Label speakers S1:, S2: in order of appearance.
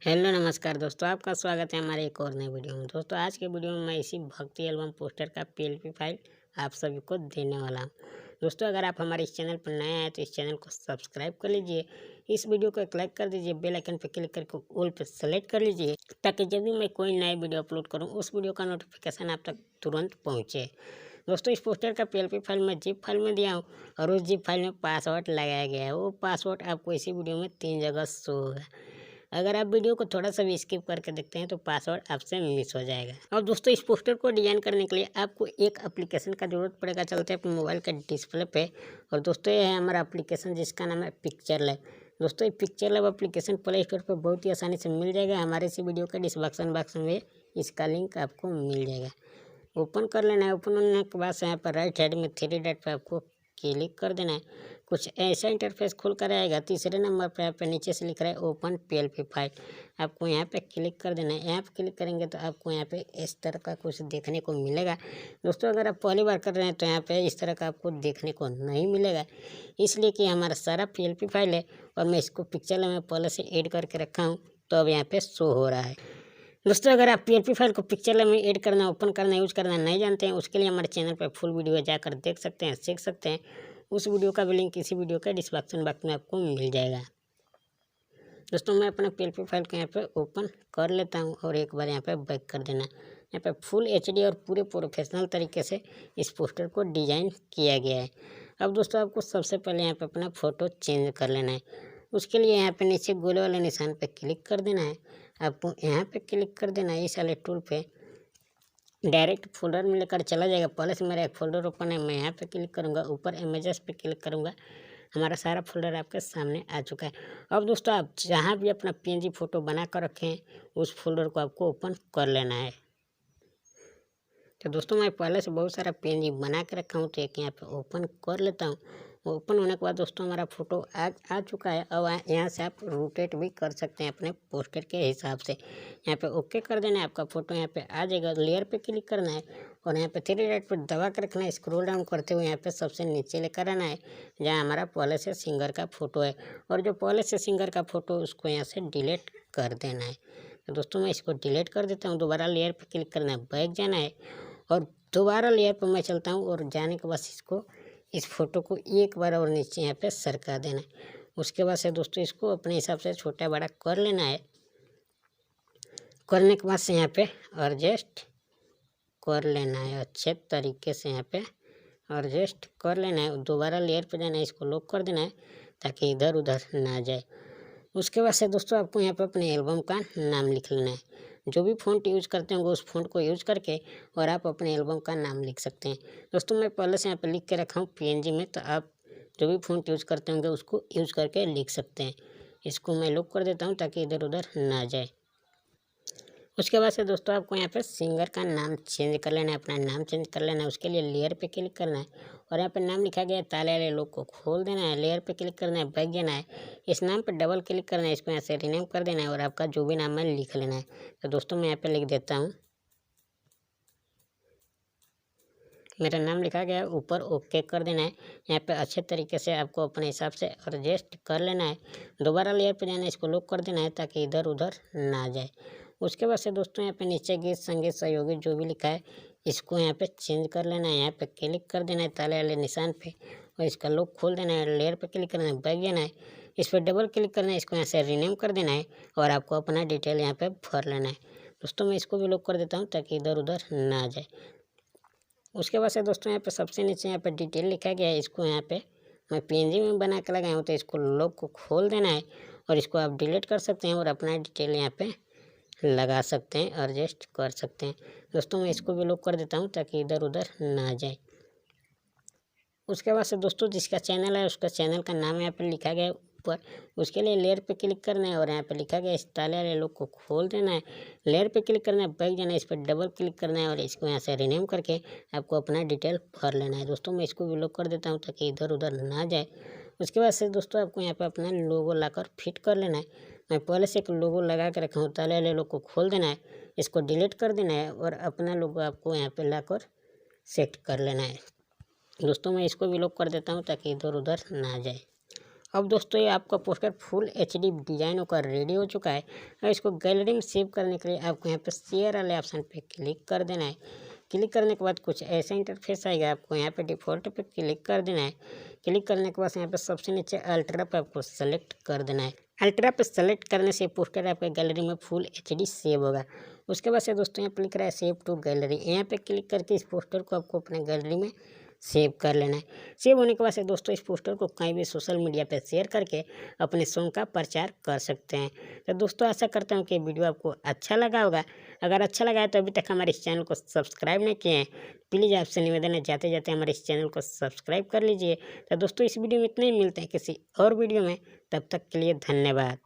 S1: Hello नमस्कार दोस्तों, आपका स्वागत है हमारे एक और नए वीडियो में। दोस्तों आज के वीडियो में मैं इसी भक्ति एल्बम पोस्टर का पीएलपी फाइल आप सभी को देने वाला हूं। दोस्तों अगर आप हमारे इस चैनल पर नए हैं तो इस चैनल को सब्सक्राइब कर लीजिए, इस वीडियो को एक लाइक कर दीजिए, बेल आइकन पर क्लिक करके ऑल पर सेलेक्ट कर लीजिए ताकि जब भी मैं कोई नए वीडियो अपलोड करूँ उस वीडियो का नोटिफिकेशन आप तक तुरंत पहुँचे। दोस्तों इस पोस्टर का पीएलपी फाइल मैं जिप फाइल में दिया हूँ और उस जिप फाइल में पासवर्ड लगाया गया है। वो पासवर्ड आपको इसी वीडियो में 3 जगह शो होगा। अगर आप वीडियो को थोड़ा सा भी स्किप करके देखते हैं तो पासवर्ड आपसे मिस हो जाएगा। और दोस्तों इस पोस्टर को डिजाइन करने के लिए आपको एक एप्लीकेशन का जरूरत पड़ेगा। चलते हैं अपने मोबाइल के डिस्प्ले पे। और दोस्तों ये है हमारा एप्लीकेशन जिसका नाम है पिक्चर लैब। दोस्तों ये picture lab application play store पर बहुत ही आसानी से मिल जाएगा। हमारे इसी वीडियो के डिस्क्रिप्शन बॉक्स में इसका लिंक आपको मिल जाएगा। ओपन कर लेना है। ओपन होने के बाद यहाँ पर राइट साइड में 3 डॉट पर आपको क्लिक कर देना है। कुछ ऐसा इंटरफेस खुल कर आएगा। तीसरे नंबर पर यहाँ पे नीचे से लिख रहा है ओपन पीएलपी फाइल, आपको यहाँ पे क्लिक कर देना है। यहाँ पे क्लिक करेंगे तो आपको यहाँ पे इस तरह का कुछ देखने को मिलेगा। दोस्तों अगर आप पहली बार कर रहे हैं तो यहाँ पे इस तरह का आपको देखने को नहीं मिलेगा, इसलिए कि हमारा सारा पीएलपी फाइल है और मैं इसको पिक्चर में पहले से ऐड करके रखा हूँ तो अब यहाँ पे शो हो रहा है। दोस्तों अगर आप पीएलपी फाइल को पिक्चर में ऐड करना, ओपन करना, यूज करना नहीं जानते हैं, उसके लिए हमारे चैनल पर फुल वीडियो जाकर देख सकते हैं, सीख सकते हैं। उस वीडियो का भी लिंक इसी वीडियो के डिस्क्रिप्शन बॉक्स में आपको मिल जाएगा। दोस्तों मैं अपना पीएलपी फाइल को यहाँ पे ओपन कर लेता हूँ और एक बार यहाँ पे बैक कर देना। यहाँ पे फुल एचडी और पूरे प्रोफेशनल तरीके से इस पोस्टर को डिजाइन किया गया है। अब दोस्तों आपको सबसे पहले यहाँ पे अपना फ़ोटो चेंज कर लेना है। उसके लिए यहाँ पे नीचे गोले वाले निशान पे क्लिक कर देना है। आपको यहाँ पे क्लिक कर देना है। इस वाले टूल पे डायरेक्ट फोल्डर में लेकर चला जाएगा। पहले से मेरा एक फोल्डर ओपन है, मैं यहाँ पे क्लिक करूँगा, ऊपर इमेजेस पे क्लिक करूँगा, हमारा सारा फोल्डर आपके सामने आ चुका है। अब दोस्तों आप जहाँ भी अपना पीएनजी फ़ोटो बना कर रखें उस फोल्डर को आपको ओपन कर लेना है। तो दोस्तों मैं पहले से बहुत सारा पीएनजी बना के रखा हूँ तो एक यहाँ पे ओपन कर लेता हूँ। ओपन होने के बाद दोस्तों हमारा फ़ोटो आ चुका है। अब यहाँ से आप रोटेट भी कर सकते हैं अपने पोस्टर के हिसाब से। यहाँ पे ओके कर देना है, आपका फ़ोटो यहाँ पे आ जाएगा। लेयर पे क्लिक करना है और यहाँ पे 3 डॉट पर दबा कर रखना है। स्क्रॉल डाउन करते हुए यहाँ पे सबसे नीचे लेकर आना है जहाँ हमारा पहले से सिंगर का फ़ोटो है, और जो पहले से सिंगर का फ़ोटो उसको यहाँ से डिलीट कर देना है। तो दोस्तों मैं इसको डिलीट कर देता हूँ। दोबारा लेयर पर क्लिक करना है, बैक जाना है और दोबारा लेयर पर मैं चलता हूँ और जाने के बाद इस फोटो को एक बार और नीचे यहाँ पे सरका देना है। उसके बाद से दोस्तों इसको अपने हिसाब से छोटा बड़ा कर लेना है। करने के बाद से यहाँ पे एडजस्ट कर लेना है अच्छे तरीके से। यहाँ पे एडजस्ट कर लेना है। दोबारा लेयर पे जाना है, इसको लॉक कर देना है ताकि इधर उधर ना जाए। उसके बाद से दोस्तों आपको यहाँ पे अपने एल्बम का नाम लिख लेना है। जो भी फ़ॉन्ट यूज़ करते होंगे उस फ़ॉन्ट को यूज़ करके और आप अपने एल्बम का नाम लिख सकते हैं। दोस्तों मैं पहले से यहाँ पे लिख के रखा हूँ पीएनजी में, तो आप जो भी फ़ॉन्ट यूज़ करते होंगे उसको यूज़ करके लिख सकते हैं। इसको मैं लॉक कर देता हूँ ताकि इधर उधर ना जाए। उसके बाद से दोस्तों आपको यहाँ पे सिंगर का नाम चेंज कर लेना है, अपना नाम चेंज कर लेना है। उसके लिए लेयर पे क्लिक करना है और यहाँ पे नाम लिखा गया है ताले वाले लोग को खोल देना है। लेयर पे क्लिक करना है, बैक जाना है, इस नाम पे डबल क्लिक करना है, इसको यहाँ से रीनेम कर देना है और आपका जो भी नाम है लिख लेना है। तो दोस्तों मैं यहाँ पे लिख देता हूँ, मेरा नाम लिखा गया है, ऊपर ओके कर देना है। यहाँ पे अच्छे तरीके से आपको अपने हिसाब से एडजस्ट कर लेना है। दोबारा लेयर पे जाना है, इसको लॉक कर देना है ताकि इधर उधर ना जाए। उसके बाद से दोस्तों यहाँ पे नीचे गीत संगीत सहयोगी जो भी लिखा है इसको यहाँ पे चेंज कर लेना है। यहाँ पे क्लिक कर देना है ताले वाले निशान पे और इसका लॉक खोल देना है। लेयर पे क्लिक करना है, बैक जाना है, इस पर डबल क्लिक करना है, इसको यहाँ से रीनेम कर देना है और आपको अपना डिटेल यहाँ पे भर लेना है। दोस्तों मैं इसको भी लॉक कर देता हूँ ताकि इधर उधर ना जाए। उसके बाद से दोस्तों यहाँ पे सबसे नीचे यहाँ पे डिटेल लिखा गया है, इसको यहाँ पे मैं पीएनजी में बना के लगाया हूँ तो इसको लॉक को खोल देना है और इसको आप डिलीट कर सकते हैं और अपना डिटेल यहाँ पे लगा सकते हैं, एडजस्ट कर सकते हैं। दोस्तों मैं इसको भी लॉक कर देता हूँ ताकि इधर उधर ना जाए। उसके बाद से दोस्तों जिसका चैनल है उसका चैनल का नाम यहाँ पे लिखा गया है ऊपर। उसके लिए लेयर पे क्लिक करना है और यहाँ पे लिखा गया है इस ताले वाले लोग को खोल देना है। लेयर पे क्लिक करना है, बैक जाना है, इस पर डबल क्लिक करना है और इसको यहाँ से रीनेम करके आपको अपना डिटेल भर लेना है। दोस्तों मैं इसको भी लॉक कर देता हूँ ताकि इधर उधर ना जाए। उसके बाद से दोस्तों आपको यहाँ पर अपना लोगो लाकर फिट कर लेना है। मैं पहले से एक लोगो लगा के रखा हूँ, ताले वाले लोग को खोल देना है, इसको डिलीट कर देना है और अपना लोगो आपको यहाँ पे लाकर सेट कर लेना है। दोस्तों मैं इसको भी लॉक कर देता हूँ ताकि इधर उधर ना जाए। अब दोस्तों ये आपका पोस्टर फुल एचडी डिज़ाइन होकर रेडी हो चुका है। और इसको गैलरी में सेव करने के लिए आपको यहाँ पे शेयर वाले ऑप्शन पे क्लिक कर देना है। क्लिक करने के बाद कुछ ऐसा इंटरफेस आएगा, आपको यहाँ पे डिफ़ॉल्ट पे क्लिक कर देना है। क्लिक करने के बाद यहाँ पे सबसे नीचे अल्ट्रा पे आपको सेलेक्ट कर देना है। अल्ट्रा पे सेलेक्ट करने से पोस्टर आपके गैलरी में फुल एचडी सेव होगा। उसके बाद से दोस्तों यहाँ पे लिख रहा है सेव टू गैलरी, यहाँ पे क्लिक करके इस पोस्टर को आपको अपने गैलरी में सेव कर लेना है। सेव होने के बाद से दोस्तों इस पोस्टर को कहीं भी सोशल मीडिया पे शेयर करके अपने सॉन्ग का प्रचार कर सकते हैं। तो दोस्तों आशा करता हूँ कि वीडियो आपको अच्छा लगा होगा। अगर अच्छा लगा है तो अभी तक हमारे इस चैनल को सब्सक्राइब नहीं किए हैं, प्लीज़ आपसे निवेदन है जाते जाते हमारे इस चैनल को सब्सक्राइब कर लीजिए। तो दोस्तों इस वीडियो में इतना ही, मिलते हैं किसी और वीडियो में, तब तक के लिए धन्यवाद।